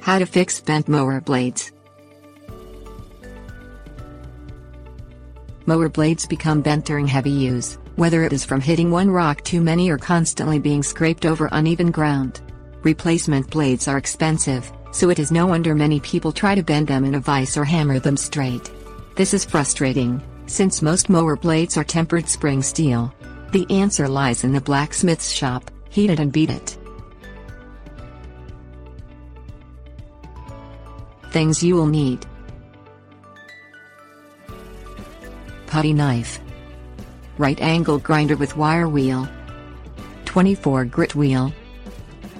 How to fix bent mower blades. Mower blades become bent during heavy use, whether it is from hitting one rock too many or constantly being scraped over uneven ground. Replacement blades are expensive, so it is no wonder many people try to bend them in a vise or hammer them straight. This is frustrating, since most mower blades are tempered spring steel. The answer lies in the blacksmith's shop. Heat it and beat it. Things you will need: putty knife, right angle grinder with wire wheel, 24 grit wheel,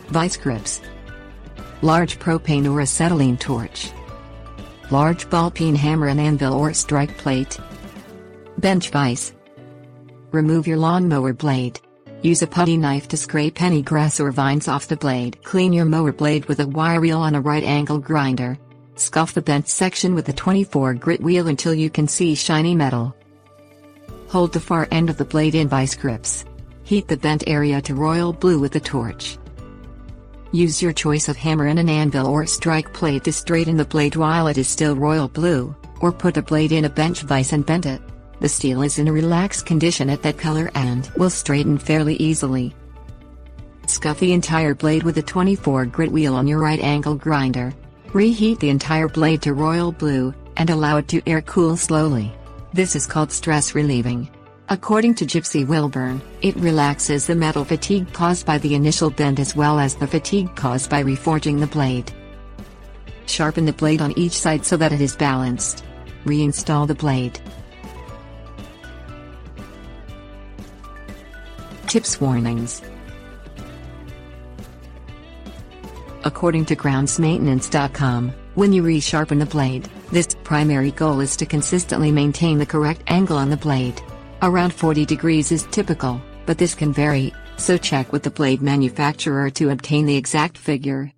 vice grips, large propane or acetylene torch, large ball peen hammer and anvil or strike plate, bench vise. Remove your lawnmower blade. Use a putty knife to scrape any grass or vines off the blade. Clean your mower blade with a wire wheel on a right angle grinder. Scuff the bent section with a 24 grit wheel until you can see shiny metal. Hold the far end of the blade in vice grips. Heat the bent area to royal blue with a torch. Use your choice of hammer and an anvil or strike plate to straighten the blade while it is still royal blue, or put the blade in a bench vise and bend it. The steel is in a relaxed condition at that color and will straighten fairly easily. Scuff the entire blade with a 24 grit wheel on your right angle grinder. Reheat the entire blade to royal blue, and allow it to air cool slowly. This is called stress relieving. According to Gypsy Wilburn, it relaxes the metal fatigue caused by the initial bend as well as the fatigue caused by reforging the blade. Sharpen the blade on each side so that it is balanced. Reinstall the blade. Tips warnings. According to groundsmaintenance.com, when you resharpen the blade, this primary goal is to consistently maintain the correct angle on the blade. Around 40 degrees is typical, but this can vary, so check with the blade manufacturer to obtain the exact figure.